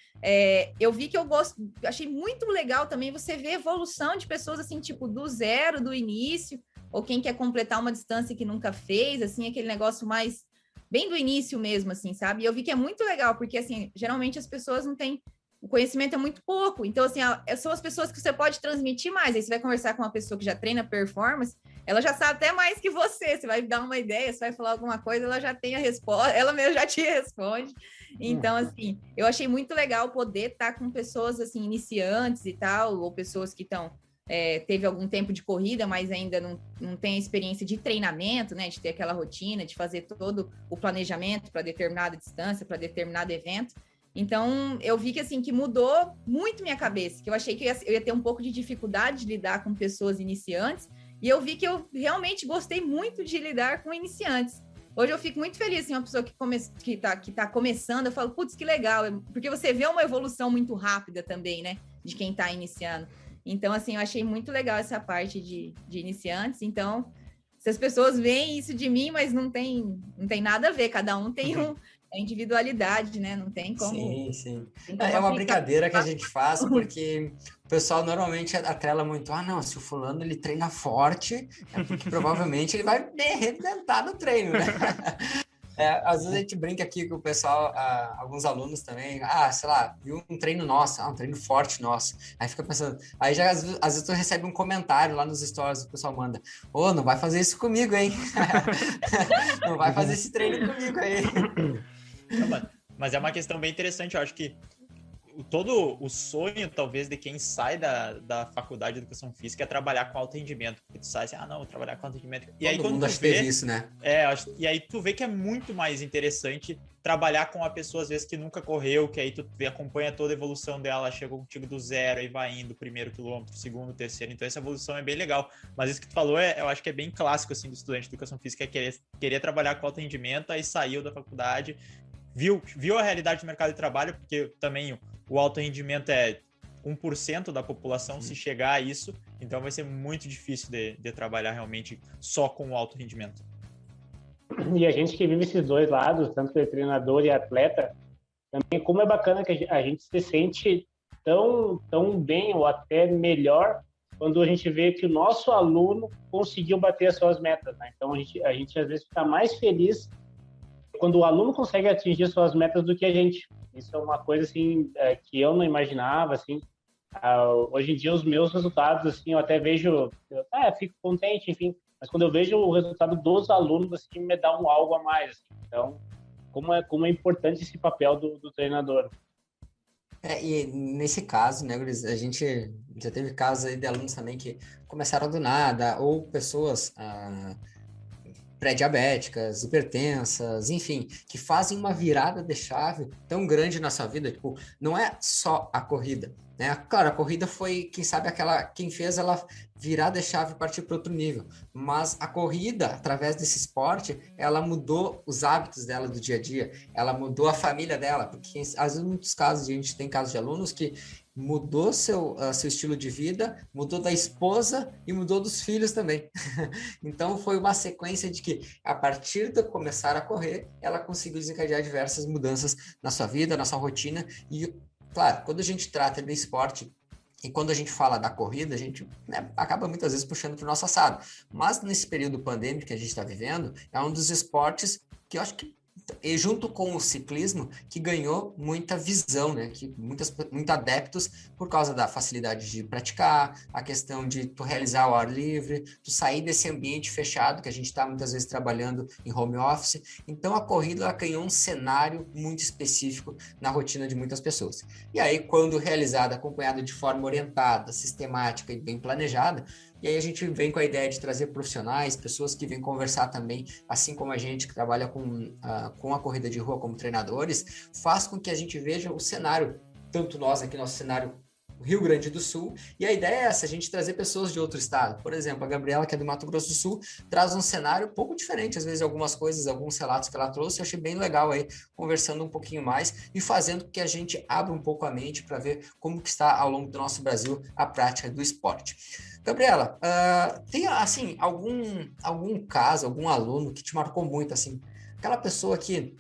eu vi que eu gosto, achei muito legal também você ver evolução de pessoas, assim, tipo, do zero, do início, ou quem quer completar uma distância que nunca fez, assim, aquele negócio mais, bem do início mesmo, assim, sabe? E eu vi que é muito legal, porque, assim, geralmente as pessoas não têm, o conhecimento é muito pouco, então, assim, são as pessoas que você pode transmitir mais, aí você vai conversar com uma pessoa que já treina performance, ela já sabe até mais que você vai dar uma ideia, você vai falar alguma coisa, ela já tem a resposta, ela mesmo já te responde. Então, assim, eu achei muito legal poder estar com pessoas, assim, iniciantes e tal, ou pessoas que teve algum tempo de corrida, mas ainda não tem a experiência de treinamento, né, de ter aquela rotina, de fazer todo o planejamento para determinada distância, para determinado evento. Então, eu vi que, assim, que mudou muito minha cabeça, que eu achei que eu ia ter um pouco de dificuldade de lidar com pessoas iniciantes, e eu vi que eu realmente gostei muito de lidar com iniciantes. Hoje eu fico muito feliz, assim, uma pessoa que tá começando, eu falo, putz, que legal, porque você vê uma evolução muito rápida também, né, de quem tá iniciando. Então, assim, eu achei muito legal essa parte de iniciantes. Então, se as pessoas veem isso de mim, mas não tem nada a ver, cada um tem É individualidade, né? Não tem como. Sim. É uma brincadeira que a gente faz, porque o pessoal normalmente atrela muito, não, se o fulano ele treina forte, é porque provavelmente ele vai arrebentar no treino, né? Às vezes a gente brinca aqui com o pessoal, alguns alunos também, sei lá, viu um treino nosso, um treino forte nosso. Aí fica pensando, aí já às vezes tu recebe um comentário lá nos stories, o pessoal manda, não vai fazer isso comigo, hein? Não vai fazer esse treino comigo aí. Mas é uma questão bem interessante, eu acho que todo o sonho, talvez, de quem sai da faculdade de educação física é trabalhar com alto rendimento. Porque tu sai assim, não, vou trabalhar com alto rendimento. E aí, quando tu vê isso, né? E aí tu vê que é muito mais interessante trabalhar com uma pessoa, às vezes, que nunca correu, que aí tu acompanha toda a evolução dela, chegou contigo do zero, aí vai indo, primeiro quilômetro, segundo, terceiro. Então, essa evolução é bem legal. Mas isso que tu falou, eu acho que é bem clássico, assim, do estudante de educação física, querer trabalhar com alto rendimento, aí saiu da faculdade, viu a realidade do mercado de trabalho, porque também o alto rendimento é 1% da população. Se chegar a isso, então vai ser muito difícil de trabalhar realmente só com o alto rendimento. E a gente que vive esses dois lados, tanto que treinador e atleta, também como é bacana que a gente se sente tão bem ou até melhor quando a gente vê que o nosso aluno conseguiu bater as suas metas, né? Então a gente às vezes fica mais feliz quando o aluno consegue atingir suas metas do que a gente. Isso é uma coisa assim que eu não imaginava, assim. Hoje em dia os meus resultados, assim, eu até vejo, fico contente, enfim. Mas quando eu vejo o resultado dos alunos, assim, me dá algo a mais. Assim. Então, como é importante esse papel do treinador. E nesse caso, né, Guris, a gente já teve casos aí de alunos também que começaram do nada, ou pessoas pré-diabéticas, hipertensas, enfim, que fazem uma virada de chave tão grande na sua vida, tipo, não é só a corrida, né? Claro, a corrida foi, quem sabe, quem fez ela virar de chave e partir para outro nível, mas a corrida, através desse esporte, ela mudou os hábitos dela do dia a dia, ela mudou a família dela, porque às vezes, em muitos casos, a gente tem casos de alunos que mudou seu estilo de vida, mudou da esposa e mudou dos filhos também. Então, foi uma sequência de que, a partir de começar a correr, ela conseguiu desencadear diversas mudanças na sua vida, na sua rotina. E, claro, quando a gente trata de esporte e quando a gente fala da corrida, a gente acaba muitas vezes puxando para o nosso assado. Mas, nesse período pandêmico que a gente está vivendo, é um dos esportes que eu acho que, e junto com o ciclismo, que ganhou muita visão, né? Que muitos adeptos, por causa da facilidade de praticar, a questão de tu realizar ao ar livre, tu sair desse ambiente fechado, que a gente está muitas vezes trabalhando em home office. Então, a corrida ela ganhou um cenário muito específico na rotina de muitas pessoas. E aí, quando realizada, acompanhada de forma orientada, sistemática e bem planejada, e aí a gente vem com a ideia de trazer profissionais, pessoas que vêm conversar também, assim como a gente que trabalha com a corrida de rua como treinadores, faz com que a gente veja o cenário, tanto nós aqui, nosso cenário Rio Grande do Sul, e a ideia é essa, a gente trazer pessoas de outro estado. Por exemplo, a Gabriela, que é do Mato Grosso do Sul, traz um cenário um pouco diferente, às vezes algumas coisas, alguns relatos que ela trouxe, eu achei bem legal aí, conversando um pouquinho mais e fazendo com que a gente abra um pouco a mente para ver como que está ao longo do nosso Brasil a prática do esporte. Gabriela, tem assim algum caso, algum aluno que te marcou muito, assim, aquela pessoa que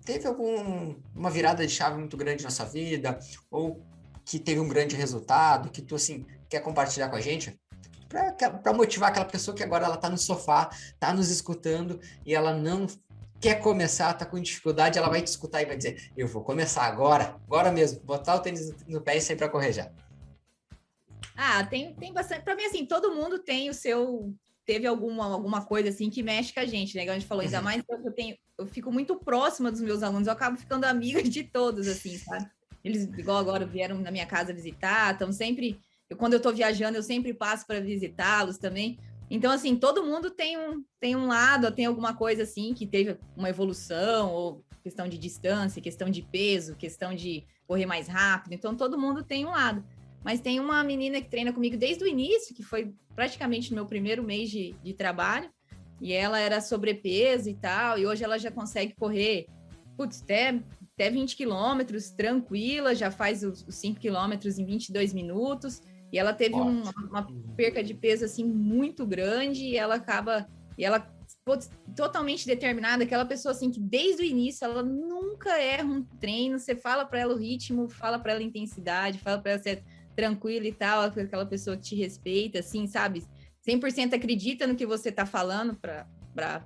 teve uma virada de chave muito grande na sua vida, ou que teve um grande resultado, que tu, assim, quer compartilhar com a gente? Para motivar aquela pessoa que agora ela está no sofá, está nos escutando, e ela não quer começar, está com dificuldade, ela vai te escutar e vai dizer, eu vou começar agora mesmo, botar o tênis no pé e sair para correr já. Tem bastante. Para mim, assim, todo mundo tem o seu... Teve alguma coisa, assim, que mexe com a gente, né? Como a gente falou, ainda mais que eu fico muito próxima dos meus alunos, eu acabo ficando amiga de todos, assim, sabe? Eles, igual agora, vieram na minha casa visitar, estão sempre... Quando eu estou viajando, eu sempre passo para visitá-los também. Então, assim, todo mundo tem um lado, tem alguma coisa, assim, que teve uma evolução, ou questão de distância, questão de peso, questão de correr mais rápido. Então, todo mundo tem um lado. Mas tem uma menina que treina comigo desde o início, que foi praticamente no meu primeiro mês de trabalho, e ela era sobrepeso e tal, e hoje ela já consegue correr, até 20 quilômetros, tranquila, já faz os 5 quilômetros em 22 minutos, e ela teve uma perca de peso, assim, muito grande, e ela totalmente determinada, aquela pessoa assim que desde o início ela nunca erra um treino, você fala para ela o ritmo, fala para ela a intensidade, fala para ela ser tranquila e tal, aquela pessoa que te respeita, assim, sabe? 100% acredita no que você tá falando para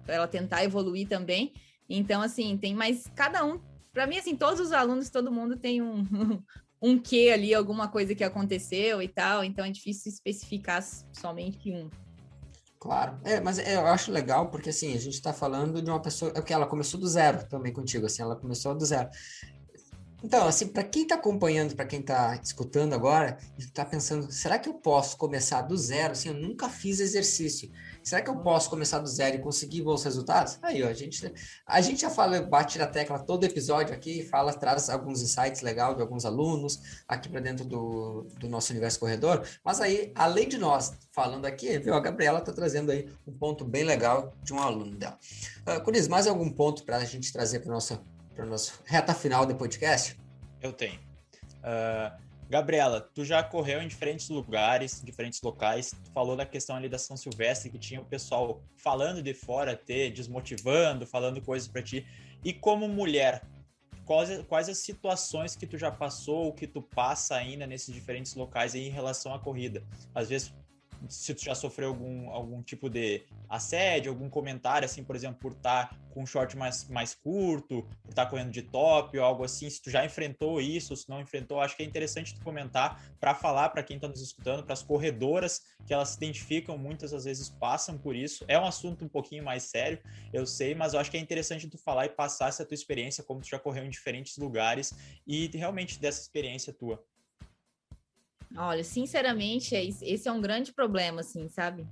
ela tentar evoluir também. Então, assim, tem mais cada um. Para mim, assim, todos os alunos, todo mundo tem um quê ali, alguma coisa que aconteceu e tal, então é difícil especificar somente um. Claro, mas eu acho legal porque, assim, a gente está falando de uma pessoa, que ela começou do zero também contigo, assim, ela começou do zero. Então, assim, para quem está acompanhando, para quem está escutando agora, e está pensando, será que eu posso começar do zero? Assim, eu nunca fiz exercício. Será que eu posso começar do zero e conseguir bons resultados? Aí, ó, a gente já fala, bate na tecla todo episódio aqui, traz alguns insights legais de alguns alunos aqui para dentro do nosso universo corredor. Mas aí, além de nós falando aqui, viu, a Gabriela está trazendo aí um ponto bem legal de um aluno dela. Cris, mais algum ponto para a gente trazer para nossa reta final do podcast? Eu tenho. Gabriela, tu já correu em diferentes lugares, diferentes locais, tu falou da questão ali da São Silvestre, que tinha o pessoal falando de fora, desmotivando, falando coisas para ti. E como mulher, quais as situações que tu já passou ou que tu passa ainda nesses diferentes locais aí em relação à corrida? Às vezes, se tu já sofreu algum tipo de assédio, algum comentário, assim, por exemplo, por estar com um short mais curto, por estar correndo de top ou algo assim, se tu já enfrentou isso, se não enfrentou, acho que é interessante tu comentar para falar para quem está nos escutando, para as corredoras, que elas se identificam, muitas às vezes passam por isso. É um assunto um pouquinho mais sério, eu sei, mas eu acho que é interessante tu falar e passar essa tua experiência, como tu já correu em diferentes lugares e realmente dessa experiência tua. Olha, sinceramente, esse é um grande problema, assim, sabe?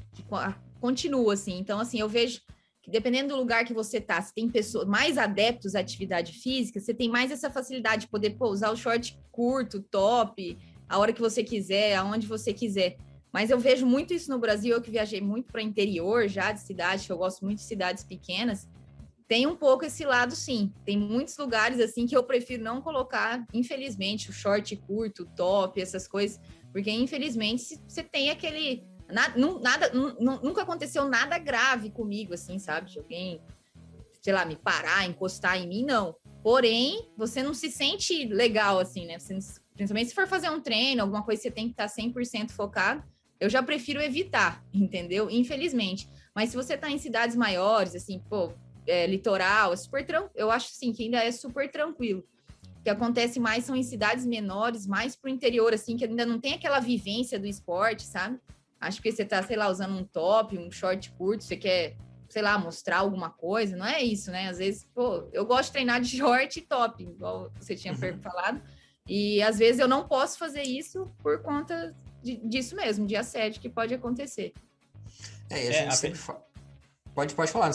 Continua, assim. Então, assim, eu vejo que dependendo do lugar que você tá, se tem pessoas mais adeptos à atividade física, você tem mais essa facilidade de poder usar o short curto, top, a hora que você quiser, aonde você quiser. Mas eu vejo muito isso no Brasil, eu que viajei muito para interior já de cidades, que eu gosto muito de cidades pequenas, tem um pouco esse lado, sim. Tem muitos lugares, assim, que eu prefiro não colocar, infelizmente, o short curto, o top, essas coisas, porque, infelizmente, você tem aquele... nunca aconteceu nada grave comigo, assim, sabe? De alguém, sei lá, me parar, encostar em mim, não. Porém, você não se sente legal, assim, né? Principalmente se for fazer um treino, alguma coisa que você tem que estar 100% focado, eu já prefiro evitar, entendeu? Infelizmente. Mas se você tá em cidades maiores, assim, pô... litoral, é super tranquilo. Eu acho sim que ainda é super tranquilo. O que acontece mais são em cidades menores, mais pro interior, assim, que ainda não tem aquela vivência do esporte, sabe? Acho que você tá, sei lá, usando um top, um short curto, você quer, sei lá, mostrar alguma coisa, não é isso, né? Às vezes, pô, eu gosto de treinar de short e top, igual você tinha falado, e às vezes eu não posso fazer isso por conta disso mesmo, de assédio que pode acontecer. A gente sempre fala. Pode falar.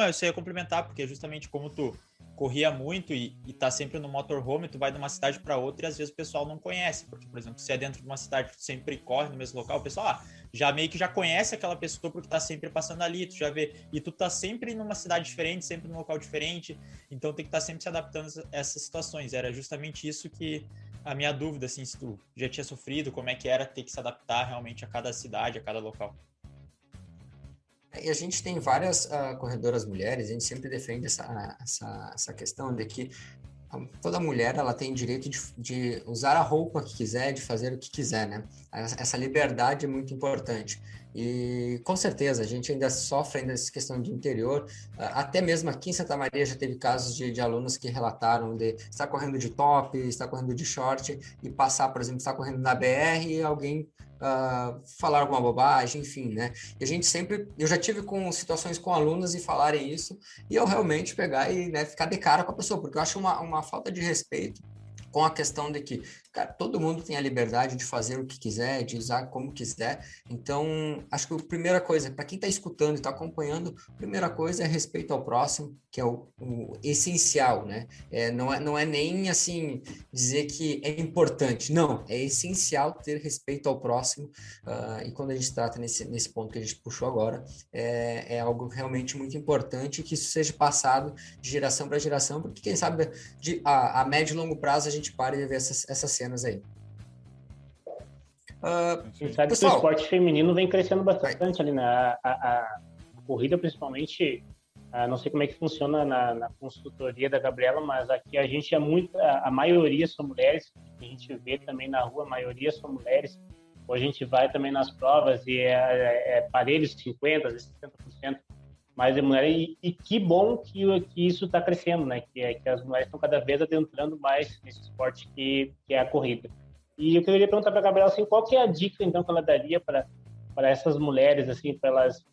Eu só ia complementar, porque justamente como tu corria muito e tá sempre no motorhome, tu vai de uma cidade para outra e às vezes o pessoal não conhece, porque, por exemplo, se é dentro de uma cidade que tu sempre corre no mesmo local, o pessoal já meio que já conhece aquela pessoa porque tá sempre passando ali, tu já vê, e tu tá sempre numa cidade diferente, sempre num local diferente, então tem que estar sempre se adaptando a essas situações. Era justamente isso que a minha dúvida, assim, se tu já tinha sofrido, como é que era ter que se adaptar realmente a cada cidade, a cada local. E a gente tem várias corredoras mulheres, a gente sempre defende essa questão de que toda mulher ela tem direito de usar a roupa que quiser, de fazer o que quiser, né? Essa liberdade é muito importante. E com certeza a gente ainda sofre essa questão de interior, até mesmo aqui em Santa Maria já teve casos de alunos que relataram de estar correndo de top, estar correndo de short e passar, por exemplo, estar correndo na BR e alguém falar alguma bobagem, enfim, né? E a gente eu já tive situações com alunos e falarem isso, e eu realmente pegar e, né, ficar de cara com a pessoa, porque eu acho uma falta de respeito com a questão de que, cara, todo mundo tem a liberdade de fazer o que quiser, de usar como quiser. Então, acho que a primeira coisa, para quem está escutando e está acompanhando, a primeira coisa é respeito ao próximo, que é o essencial, né? Não é nem, assim, dizer que é importante. Não, é essencial ter respeito ao próximo. E quando a gente trata nesse ponto que a gente puxou agora, é algo realmente muito importante que isso seja passado de geração para geração, porque quem sabe a médio e longo prazo a gente pare de ver essas cenas aí. A gente sabe que o esporte feminino vem crescendo bastante ali, né? A corrida principalmente, não sei como é que funciona na consultoria da Gabriela, mas aqui a gente a maioria são mulheres, a gente vê também na rua, a maioria são mulheres. Hoje a gente vai também nas provas e é parelho, 50%, às vezes 60%, mas é mulher. E que bom que isso está crescendo, né? Que as mulheres estão cada vez adentrando mais nesse esporte que é a corrida. E eu queria perguntar para a Gabriela, assim, qual que é a dica, então, que ela daria para essas mulheres, assim, para elas...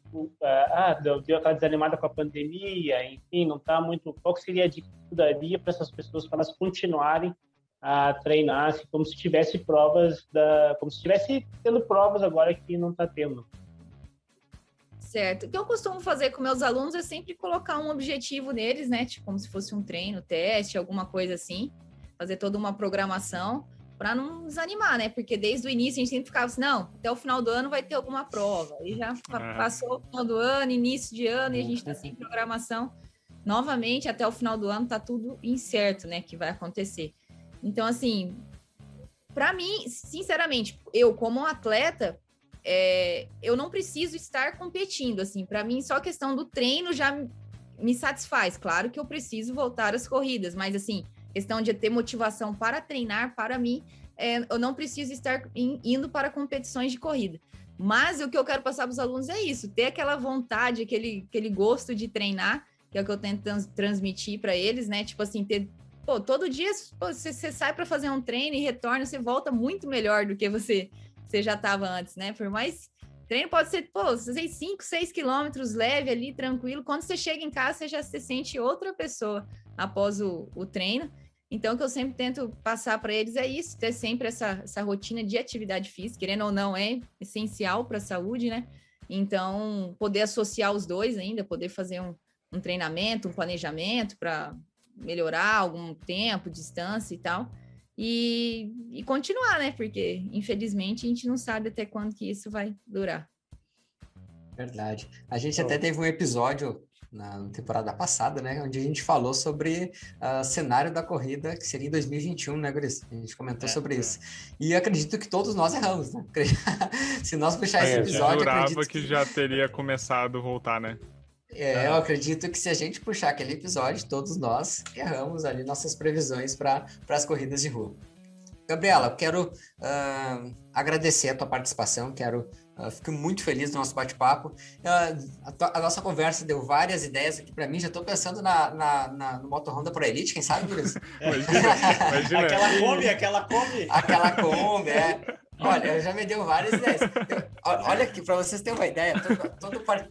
deu aquela desanimada com a pandemia, enfim, não está muito... Qual que seria a dica que tu daria para essas pessoas, para elas continuarem a treinar, assim, como se tivesse tendo provas agora que não está tendo? Certo. O que eu costumo fazer com meus alunos é sempre colocar um objetivo neles, né? Tipo, como se fosse um treino, teste, alguma coisa assim. Fazer toda uma programação para não desanimar, né? Porque desde o início a gente sempre ficava assim, não, até o final do ano vai ter alguma prova. Aí já passou o final do ano, início de ano, e a gente está sem programação. Novamente, até o final do ano tá tudo incerto, né? Que vai acontecer. Então, assim, para mim, sinceramente, eu como atleta, eu não preciso estar competindo, assim, para mim só a questão do treino já me satisfaz. Claro que eu preciso voltar às corridas, mas assim, questão de ter motivação para treinar, para mim, eu não preciso estar indo para competições de corrida. Mas o que eu quero passar para os alunos é isso, ter aquela vontade, aquele gosto de treinar, que é o que eu tento transmitir para eles, né? Tipo assim, todo dia você sai para fazer um treino e retorna, você volta muito melhor do que você já estava antes, né? Por mais treino pode ser, você fez 5, 6 quilômetros leve ali, tranquilo. Quando você chega em casa, você já se sente outra pessoa após o treino. Então, o que eu sempre tento passar para eles é isso, ter sempre essa rotina de atividade física, querendo ou não, é essencial para a saúde, né? Então, poder associar os dois ainda, poder fazer um treinamento, um planejamento para melhorar algum tempo, distância e tal. E continuar, né? Porque, infelizmente, a gente não sabe até quando que isso vai durar. Verdade. A gente até teve um episódio na temporada passada, né? Onde a gente falou sobre o cenário da corrida, que seria em 2021, né, Guris? A gente comentou sobre isso. E acredito que todos nós erramos, né? Se nós puxar esse episódio, eu acredito que já teria começado a voltar, né? Eu acredito que se a gente puxar aquele episódio, todos nós erramos ali nossas previsões para as corridas de rua. Gabriela, eu quero agradecer a tua participação, fico muito feliz do nosso bate-papo. A nossa conversa deu várias ideias aqui para mim, já estou pensando no Moto Honda Pro Elite, quem sabe, Guris? Imagina. Aquela Kombi. Aquela Kombi, Olha, já me deu várias ideias. Olha aqui, para vocês terem uma ideia,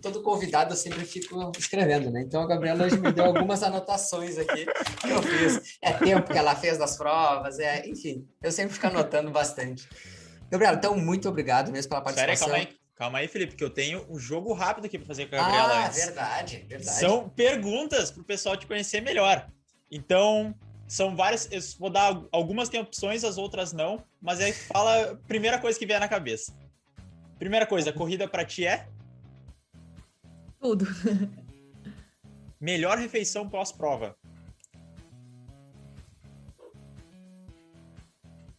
todo convidado eu sempre fico escrevendo, né? Então a Gabriela hoje me deu algumas anotações aqui que eu fiz. Tempo que ela fez das provas, enfim, eu sempre fico anotando bastante. Gabriela, então muito obrigado mesmo pela participação. Sério, calma aí, Felipe, que eu tenho um jogo rápido aqui para fazer com a Gabriela antes. Verdade. São perguntas para o pessoal te conhecer melhor. Então, são várias, eu vou dar algumas tem opções, as outras não, mas aí fala a primeira coisa que vier na cabeça. Primeira coisa, corrida pra ti é? Tudo. Melhor refeição pós-prova?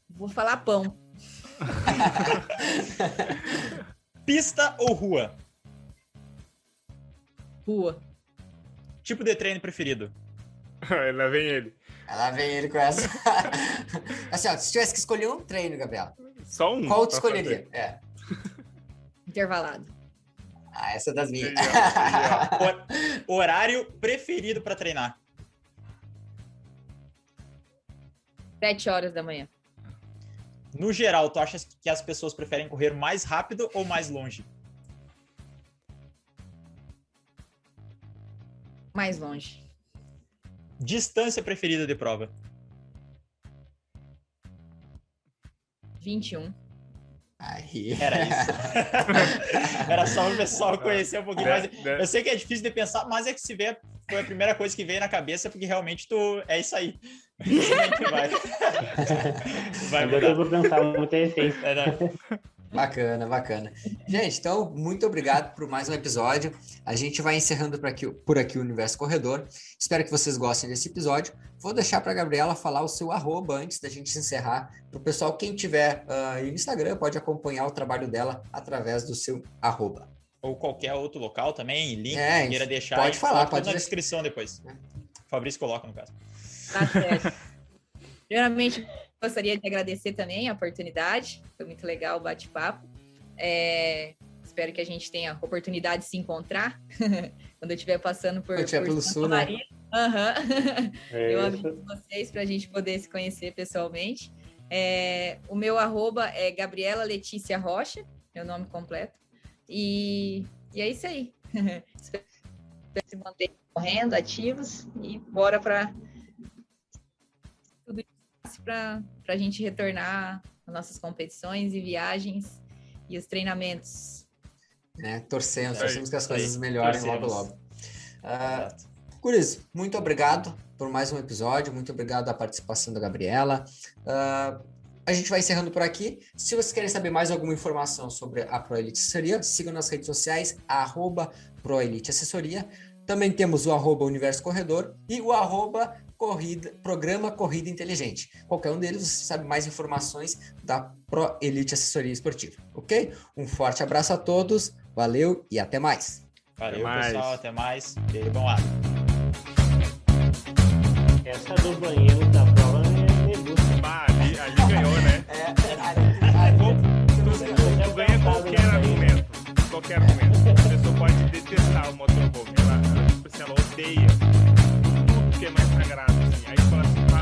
Vou falar pão. Pista ou rua? Rua. Tipo de treino preferido? Lá vem ele. Ela vem ele com essa. Assim, se tivesse que escolher um treino, Gabriela. Só um. Qual tu escolheria? Intervalado. Essa é das minhas. Horário preferido para treinar? 7 horas da manhã. No geral, tu achas que as pessoas preferem correr mais rápido ou mais longe? Mais longe. Distância preferida de prova? 21. Aí. Era isso. Era só o pessoal conhecer um pouquinho mais. Eu sei que é difícil de pensar, mas é que se vê, foi a primeira coisa que veio na cabeça, porque realmente é isso aí. Vai mudar. Eu vou pensar muito em essência. Bacana. Gente, então, muito obrigado por mais um episódio. A gente vai encerrando por aqui o Universo Corredor. Espero que vocês gostem desse episódio. Vou deixar para a Gabriela falar o seu @ antes da gente encerrar. Para o pessoal, quem tiver no Instagram, pode acompanhar o trabalho dela através do seu @. ou qualquer outro local também, link que queira deixar. Pode falar, pode na descrição depois. O Fabrício coloca, no caso. Tá certo. Primeiramente, gostaria de agradecer também a oportunidade. Foi muito legal o bate-papo. Espero que a gente tenha a oportunidade de se encontrar quando eu estiver passando por pelo Sul, né? Eu aviso vocês para a gente poder se conhecer pessoalmente. O meu arroba é Gabriela Letícia Rocha, meu nome completo. E é isso aí. Espero se manter correndo, ativos, e bora para tudo isso para a gente retornar às nossas competições e viagens e os treinamentos. Torcemos que as coisas melhorem logo. Guris, muito obrigado por mais um episódio, muito obrigado à participação da Gabriela. A gente vai encerrando por aqui. Se vocês querem saber mais alguma informação sobre a ProElite Assessoria, sigam nas redes sociais, @ProElite Assessoria. Também temos o @Universo Corredor e o Programa Corrida Inteligente. Qualquer um deles, você sabe mais informações da ProElite Assessoria Esportiva, ok? Um forte abraço a todos, valeu e até mais. Valeu, pessoal, até mais. E bom ar. Essa do banheiro da prova é nebulosa. Ali ganhou, né? Tu ganha qualquer argumento. A pessoa pode detestar o motorhome. Ela odeia tudo que é mais sagrado.